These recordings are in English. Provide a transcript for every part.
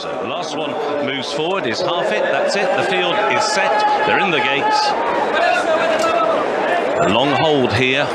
So the last one moves forward, is half it, that's it, the field is set, they're in the gates. A long hold here,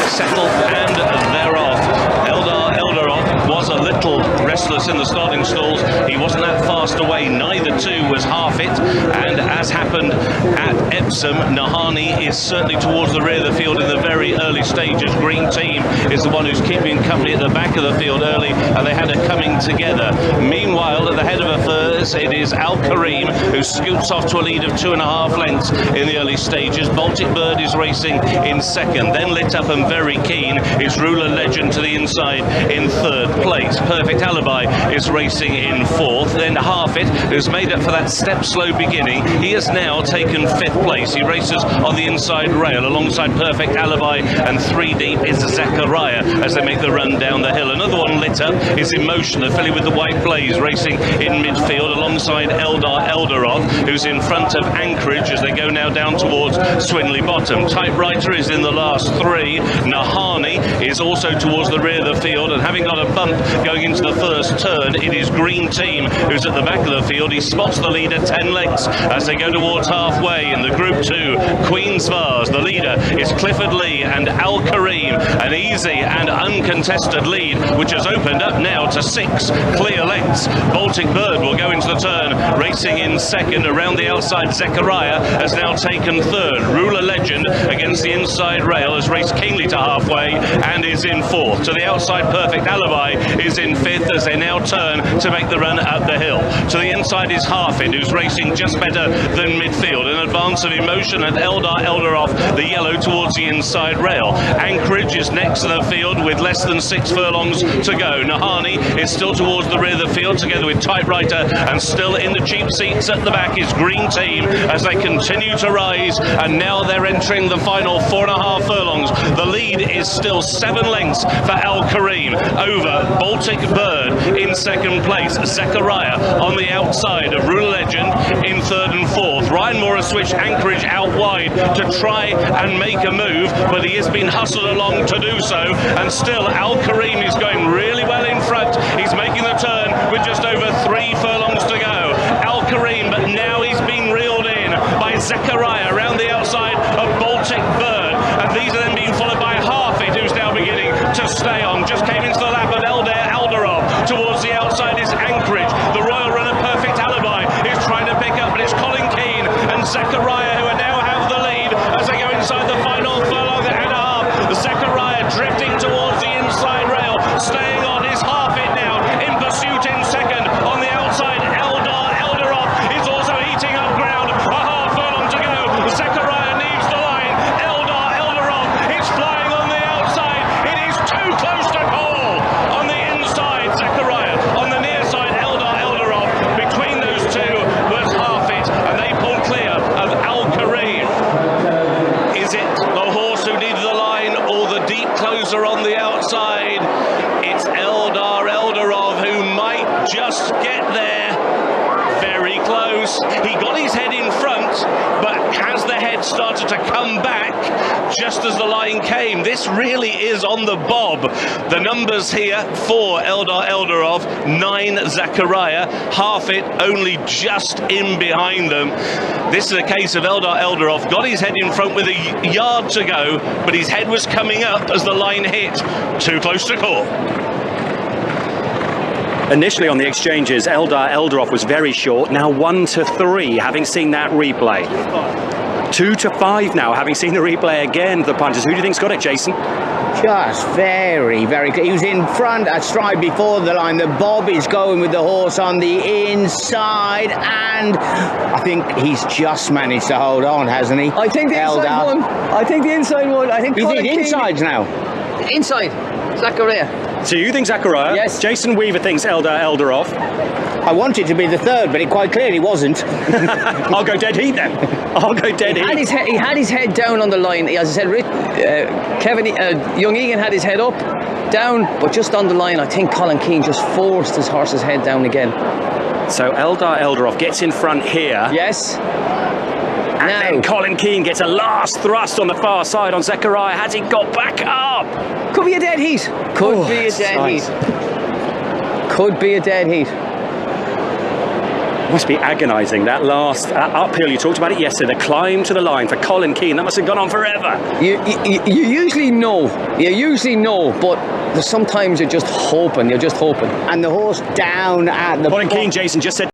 settled, and they're off. Eldar Eldarov was a little restless in the starting stalls. He wasn't that fast away, neither too was half it. And as happened at Epsom, Nahani is certainly towards the rear of the field in the very early stages. Green team is the one who's keeping company at the back of the field early, and they had a coming together. Meanwhile, at the head of affairs, it is Al Kareem, who scoots off to a lead of 2.5 lengths in the early stages. Baltic Bird is racing in second, then lit up and very keen is Ruler Legend to the inside in third place. Perfect Alibi is racing in fourth, then Half It, who's made up for that step slow beginning. He has now taken fifth place. He races on the inside rail alongside Perfect Alibi, and 3 deep is Zachariah as they make the run down the hill. Another one lit up is Emotion, the filly with the white blaze, racing in midfield alongside Eldar Eldarov, who's in front of Anchorage as they go now down towards Swinley Bottom. Typewriter is in the last 3. Nahani is also towards the rear of the field, and having got a bump going into the first turn, it is Green Team who's at the back of the field. He spots the leader 10 lengths as they go towards halfway in the Group 2. Queen's Vase, the leader is Clifford Lee and Al Kareem, an easy and uncontested lead which has opened up now to 6 clear lengths. Baltic Bird will go into the turn, racing in second. Around the outside, Zechariah has now taken third. Ruler Legend against the inside rail has raced keenly to halfway and is in fourth. To the outside, Perfect Alibi is in fifth as they now turn to make the run up the hill. To the inside is Half It, who's racing just better than midfield. In advance of Emotion and Eldar Eldarov, the yellow towards the inside rail. Anchorage is next to the field with less than 6 furlongs to go. Nahani is still towards the rear of the field together with Typewriter, and still in the cheap seats at the back is Green Team as they continue to rise, and now they're entering the final 4.5 furlongs. The lead is still 7 lengths for Al Kareem over Baltic Bird in second place. Zechariah on the outside of Ruler Legend in third and fourth. Ryan Moore switched Anchorage out wide to try and make a move, but he has been hustled along to do so, and still Al Kareem is going really well in front. He's making the turn with just over 3 furlongs to go. Al Kareem, but now he's being reeled in by Zechariah around the outside of Baltic Bird, and these are then being followed by Half It, who's now beginning to stay on. Just came into the lap of Eldar Eldarov. Towards the outside is Anchorage. The Royal Runner Perfect Alibi is trying to pick up, but it's Colin Keane and Zechariah who now have the lead as they go inside the final furlong and a half. Zechariah drifting towards the inside rail. Staying on is Half It now in pursuit in second. On the outside, Eldar Eldarov is also eating up ground. A half furlong to go. Zechariah leaves the line. Eldar Eldarov is flying on the outside. It is too close to call. On the inside, Zechariah. On the near side, Eldar Eldarov. Between those two was Half It, and they pull clear of Al Kareem. Is it the horse who needed the line, or the deep closer on the outside? It's Eldar Eldarov who might just get there. Very close. He got his head in front, but has the head started to come back just as the line came? This really is on the bob. The numbers here for Eldar Eldarov: 9 Zachariah, Half It only just in behind them. This is a case of Eldar Eldarov got his head in front with a yard to go, but his head was coming up as the line hit. Too close to call. Initially on the exchanges, Eldar Eldarov was very short, now 1-3, having seen that replay. 2-5 now, having seen the replay again, the punters. Who do you think's got it, Jason? Just very, very clear. He was in front a stride before the line. The bob is going with the horse on the inside, and I think he's just managed to hold on, hasn't he? I think the inside one. I think the inside one. I think you think insides now? Inside, Zachariah. So you think Zachariah? Yes. Jason Weaver thinks Eldar Eldarov. I wanted to be the third, but it quite clearly wasn't. I'll go dead heat then. I'll go dead heat. He had his head down on the line. As I said, Young Egan had his head up, down, but just on the line. I think Colin Keane just forced his horse's head down again. So Eldar Eldarov gets in front here. Yes. And then Colin Keane gets a last thrust on the far side on Zechariah. Has he got back up? Could be a dead heat. Could be a dead heat. Could be a dead heat. Must be agonising, that last uphill. You talked about it yesterday, the climb to the line for Colin Keane. That must have gone on forever. You usually know, but sometimes you're just hoping. And the horse down at the Colin Keane, Jason, just said